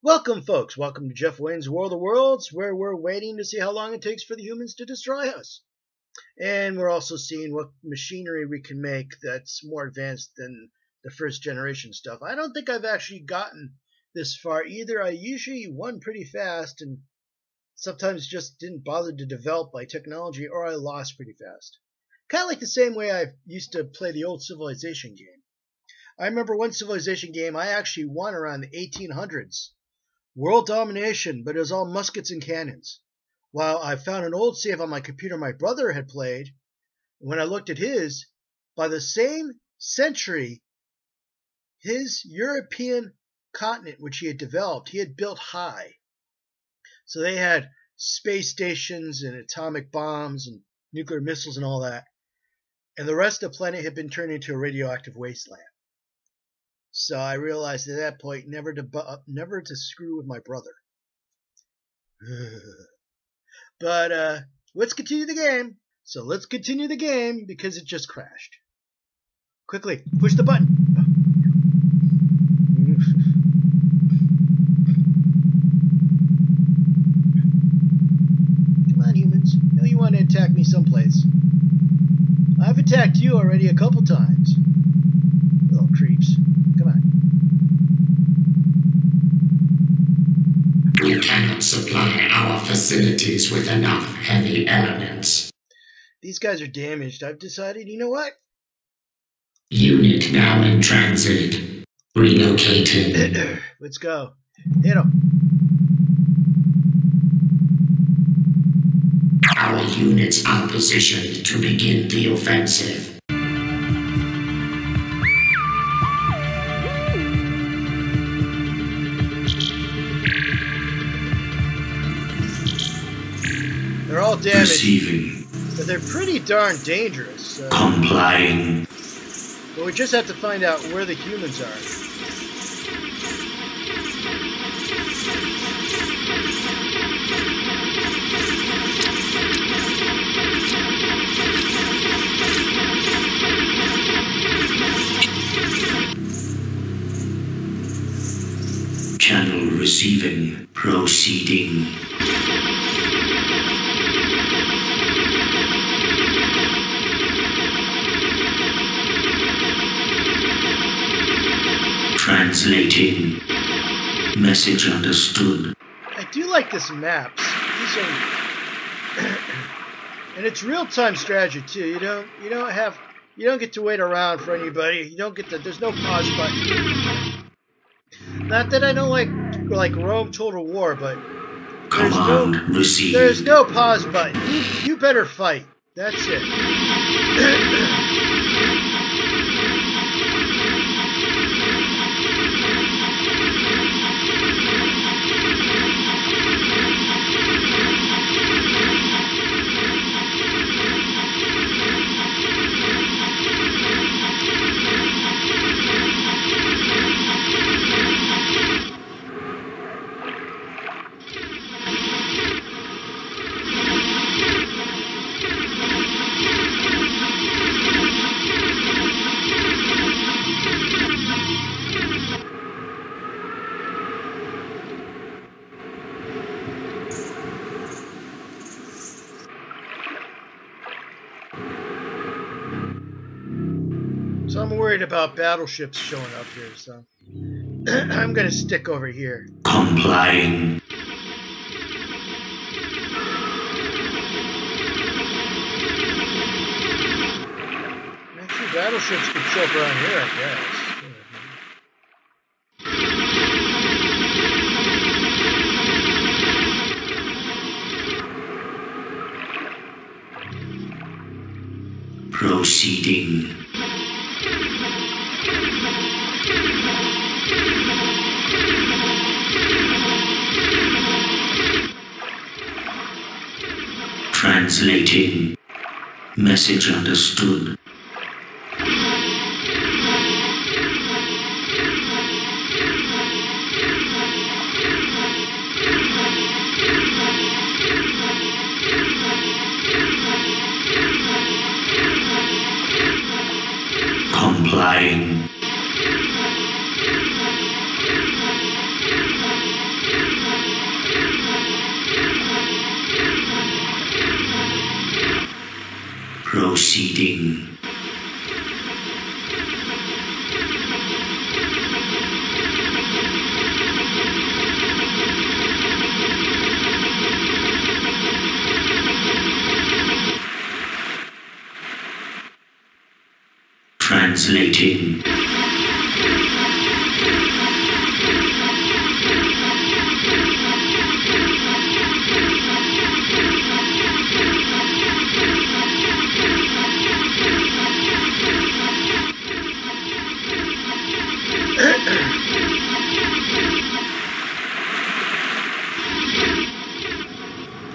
Welcome, folks. Welcome to Jeff Wayne's War of the Worlds, where we're waiting to see how long it takes for the humans to destroy us. And we're also seeing what machinery we can make that's more advanced than the first generation stuff. I don't think I've actually gotten this far either. I usually won pretty fast and sometimes just didn't bother to develop my technology, or I lost pretty fast. Kind of like the same way I used to play the old Civilization game. I remember one Civilization game I actually won around the 1800s. World domination, but it was all muskets and cannons. While I found an old save on my computer my brother had played, when I looked at his, by the same century, his European continent, which he had developed, he had built high. So they had space stations and atomic bombs and nuclear missiles and all that. And the rest of the planet had been turned into a radioactive wasteland. So I realized at that point never to screw with my brother. But let's continue the game. So let's continue the game because it just crashed. Quickly, push the button. Come on, humans. I know you want to attack me someplace. I've attacked you already a couple times. Little creeps. Come on. We cannot supply our facilities with enough heavy elements. These guys are damaged. I've decided, you know what? Unit now in transit. Relocating. Let's go. Hit them. Our units are positioned to begin the offensive. They're all damaged, Receiving. but they're pretty darn dangerous. So. Complying. But we just have to find out where the humans are. Channel receiving. Proceeding. Translating. Message understood. I do like this map. These are, and it's real-time strategy too. You don't get to wait around for anybody. You don't get to. There's no pause button. Not that I don't like Rome Total War, but there's no pause button. You better fight. That's it. So I'm worried about battleships showing up here, so I'm going to stick over here. Complying. Actually, battleships could show up around here, I guess. Proceeding. Translating. Message understood. Complying. Proceeding. Translating.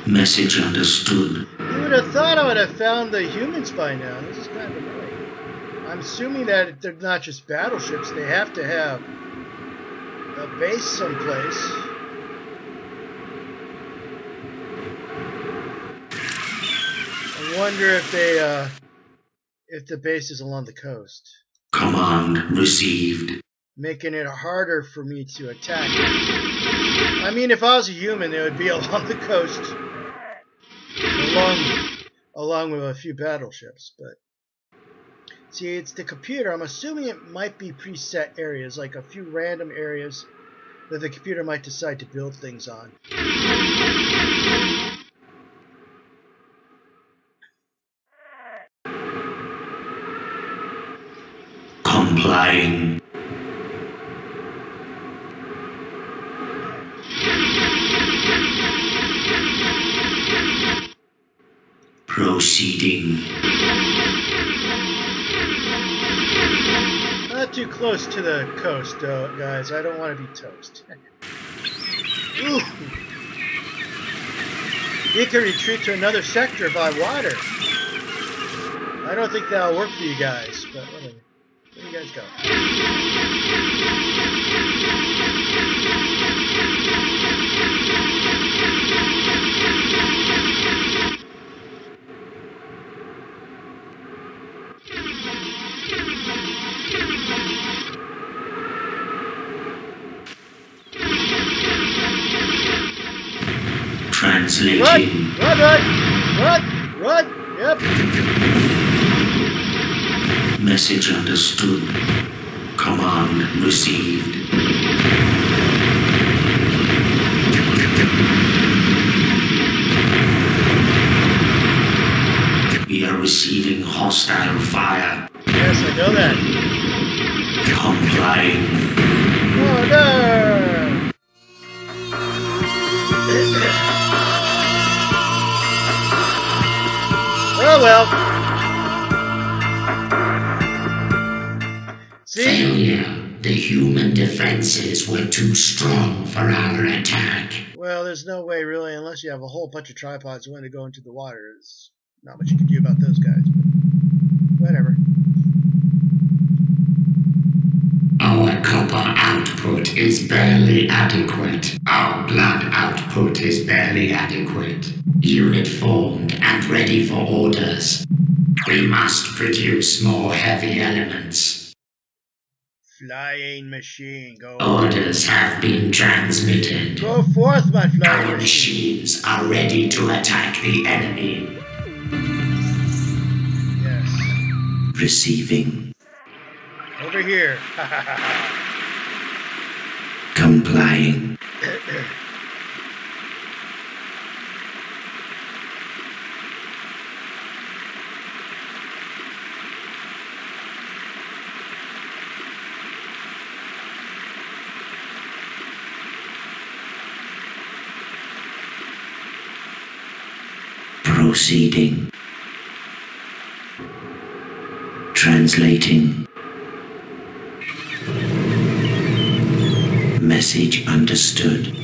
Message understood. You would have thought I would have found the humans by now. This is kind of annoying. I'm assuming that they're not just battleships. They have to have a base someplace. I wonder if the base is along the coast. Command received. Making it harder for me to attack. I mean, if I was a human, they would be along the coast. Along with a few battleships, but see, it's the computer. I'm assuming it might be preset areas, like a few random areas that the computer might decide to build things on. Complying. Proceeding. Not too close to the coast, though, guys. I don't want to be toast. Ooh. You can retreat to another sector by water. I don't think that'll work for you guys, but whatever. Where do you guys go? Translating. Run! Yep. Message understood. Command received. We are receiving hostile fire. Yes, I know that. Complying. Order! Oh well. See? Failure. The human defenses were too strong for our attack. Well, there's no way really, unless you have a whole bunch of tripods willing to go into the water. There's not much you can do about those guys, but whatever. Our copper output is barely adequate. Our blood output is barely adequate. Unit formed and ready for orders. We must produce more heavy elements. Flying machine, go. Orders have been transmitted. Go forth, my flying Our machine. machines are ready to attack the enemy. Yes. Receiving. Over here. Complying. Proceeding. Translating. Message understood.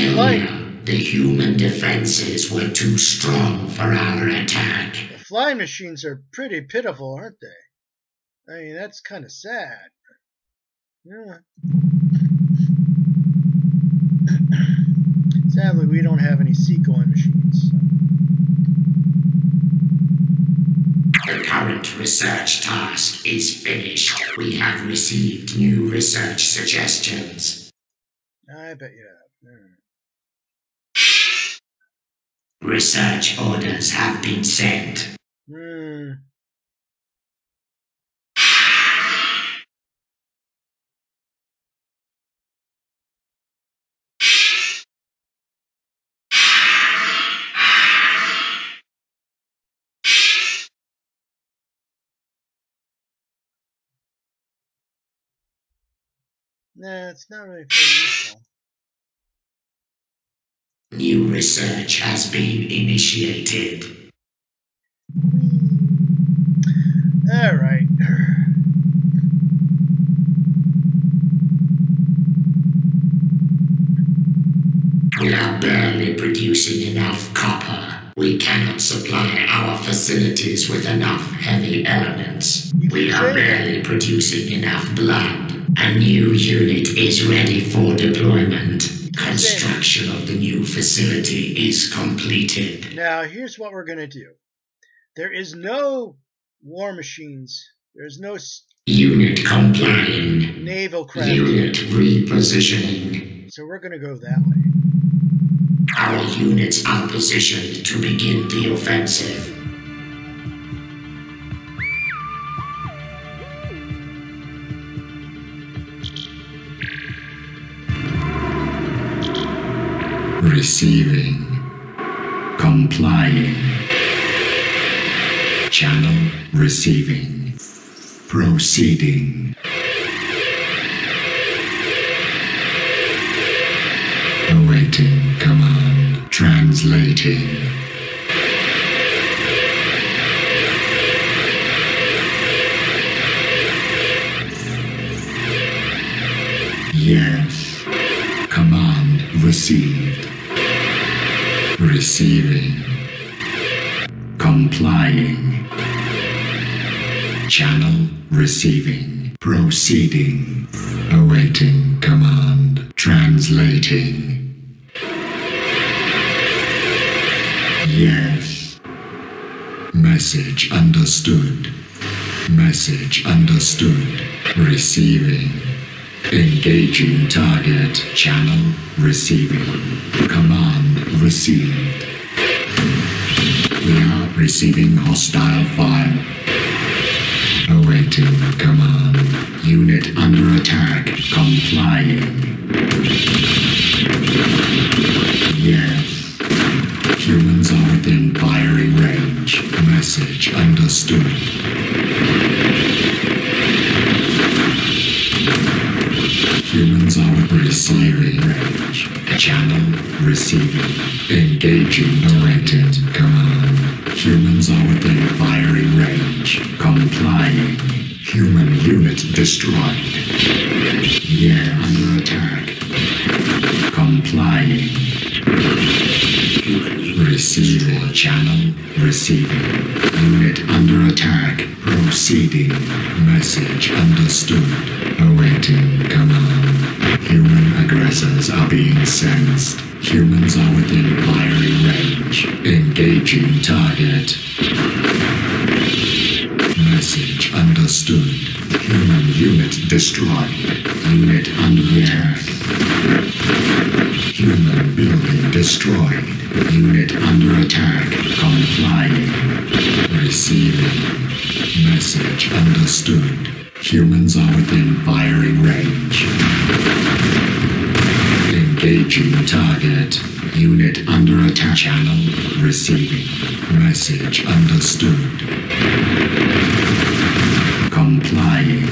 Failure. The human defenses were too strong for our attack. The flying machines are pretty pitiful, aren't they? I mean, that's kind of sad. Yeah. Sadly, we don't have any seagoing machines. The current research task is finished. We have received new research suggestions. I bet you have. Research orders have been sent. Nah, it's not really very useful. New research has been initiated. All right. We are barely producing enough copper. We cannot supply our facilities with enough heavy elements. We are barely producing enough blood. A new unit is ready for deployment. Construction of the new facility is completed. Now, here's what we're going to do. There is no war machines. There's no unit complying. Naval craft. Unit repositioning. So we're going to go that way. Our units are positioned to begin the offensive. Receiving. Complying. Channel receiving. Proceeding. Awaiting command. Translating. Yes. Command received. Receiving. Complying. Channel receiving. Proceeding. Awaiting command. Translating. Yes. Message understood. Message understood. Receiving. Engaging target. Channel receiving. Command received. We are receiving hostile fire. Awaiting command. Unit under attack. Complying. Yes. Humans are within firing range. Message understood. Humans are receiving range. Channel receiving. Engaging awaited command. Humans are within firing range. Complying. Human unit destroyed. Yeah, under attack. Complying. Receiving. Channel receiving. Unit under attack. Proceeding. Message understood. Awaiting command. Human aggressors are being sensed. Humans are within firing range. Engaging target. Message understood. Human unit destroyed. Unit under attack. Human building destroyed. Unit under attack. Complying. Receiving. Message understood. Humans are within firing range. Engaging target. Unit under attack. Channel receiving. Message understood. Complying.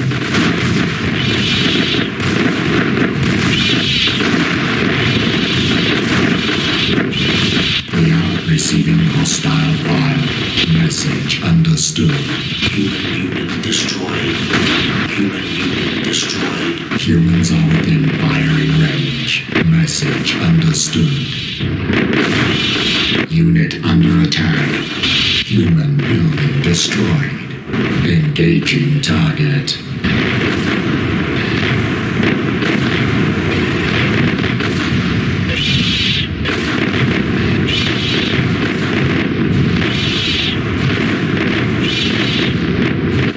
We are receiving hostile fire. Message understood. Human unit destroyed. Human unit destroyed. Humans are within firing range. Message understood. Unit under attack. Human building destroyed. Engaging target.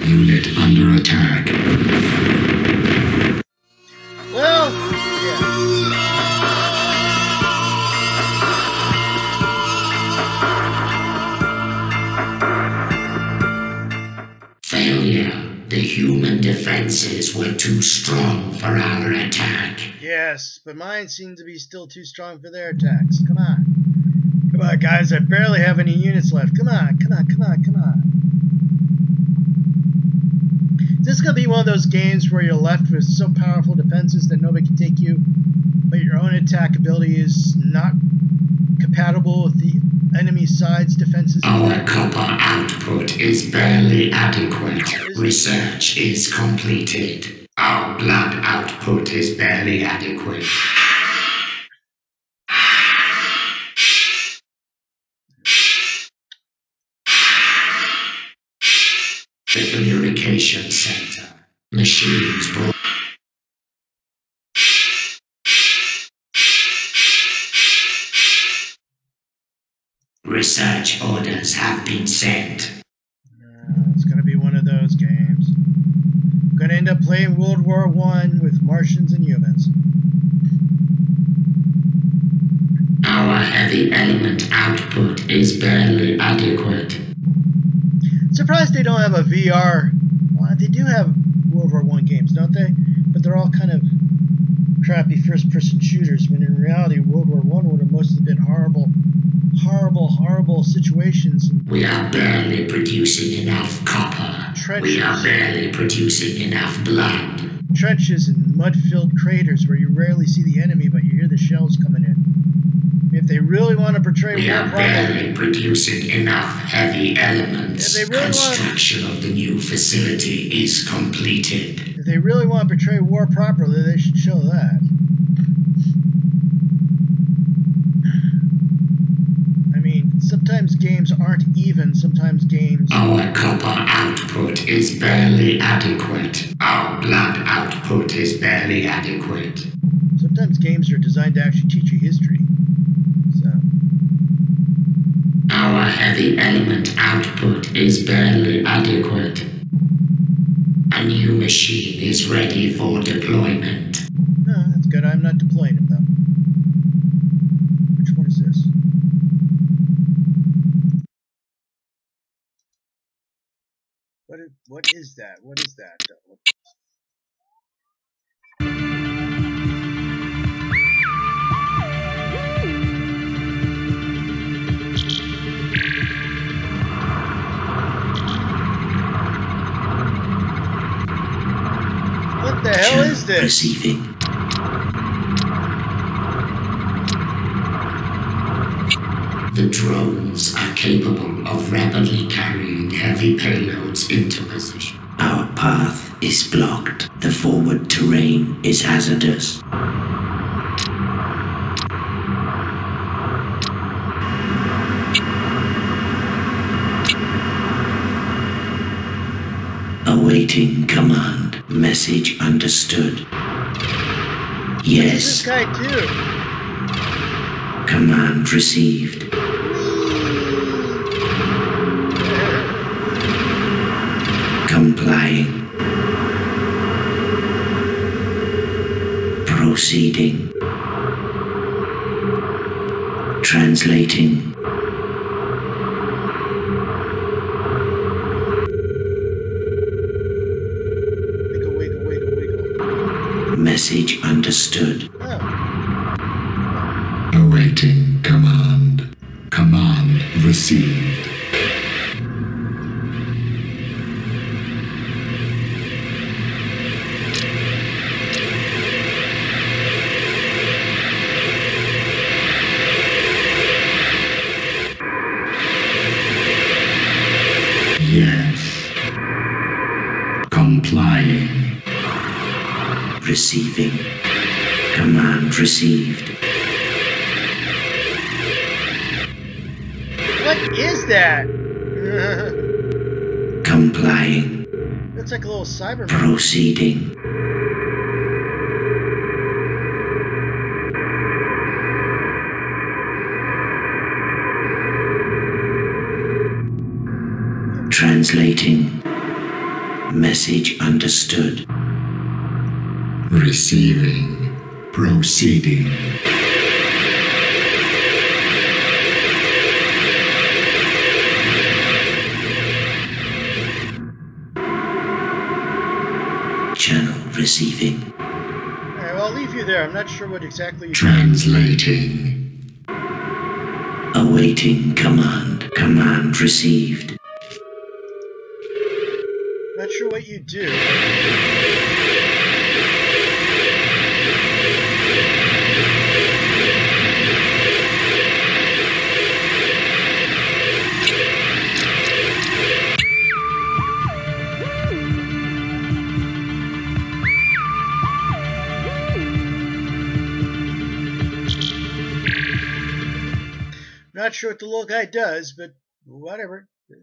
Unit under attack. Well, yeah. Failure. The human defenses were too strong for our attack. Yes, but mine seem to be still too strong for their attacks. Come on. Come on, guys. I barely have any units left. Come on, come on, come on, come on. This is going to be one of those games where you're left with so powerful defenses that nobody can take you, but your own attack ability is not compatible with the enemy side's defenses. Our copper output is barely adequate. Research is completed. Our blood output is barely adequate. The communication center. Machines brought. Research orders have been sent. It's going to be one of those games. I'm going to end up playing World War I with Martians and humans. Our heavy element output is barely adequate. Surprised they don't have a VR. Well, they do have World War I games, don't they? But they're all kind of crappy first-person shooters, when in reality World War I would have mostly been horrible situations. We are barely producing enough copper. Trenches. We are barely producing enough blood. Trenches and mud-filled craters where you rarely see the enemy, but you hear the shells coming in. If they really want to portray We war are properly, barely producing enough heavy elements. If they really Construction of the new facility is completed. if they really want to portray war properly, they should show that. I mean, sometimes games aren't even. Sometimes games. Our copper output is barely adequate. Our blood output is barely adequate. Sometimes games are designed to actually teach you history. So. Our heavy element output is barely adequate. A new machine is ready for deployment. Oh, that's good. I'm not deploying him, though. Which one is this? What is that? What is that? What the hell is this? Receiving. The drones are capable of rapidly carrying heavy payloads into position. Our path is blocked. The forward terrain is hazardous. Awaiting command. Message understood. This Yes. guy too. Command received. Complying. Proceeding. Translating. Wiggle, wiggle, wiggle. Message understood. Oh. Awaiting command. Command received. Yes. Complying. Receiving. Command received. What is that? Complying. Looks like a little Cyberman. Proceeding. Translating. Message understood. Receiving. Proceeding. Channel receiving. Alright, well, I'll leave you there. I'm not sure what exactly you Translating. Awaiting command. Command received. Not sure what you do. Not sure what the little guy does, but whatever. A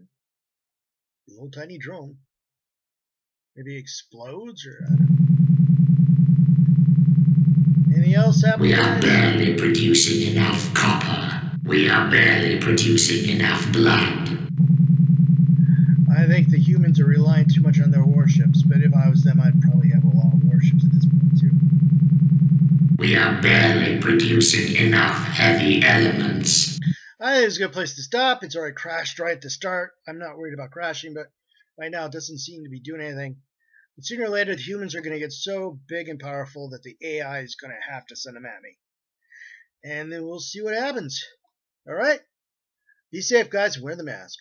little tiny drone. Maybe explodes or I don't know. Anything else happening? We are barely producing enough copper. We are barely producing enough blood. I think the humans are relying too much on their warships, but if I was them, I'd probably have a lot of warships at this point too. We are barely producing enough heavy elements. I think it's a good place to stop. It's already crashed right at the start. I'm not worried about crashing, but right now it doesn't seem to be doing anything. But sooner or later, the humans are going to get so big and powerful that the AI is going to have to send them at me. And then we'll see what happens. All right? Be safe, guys. Wear the mask.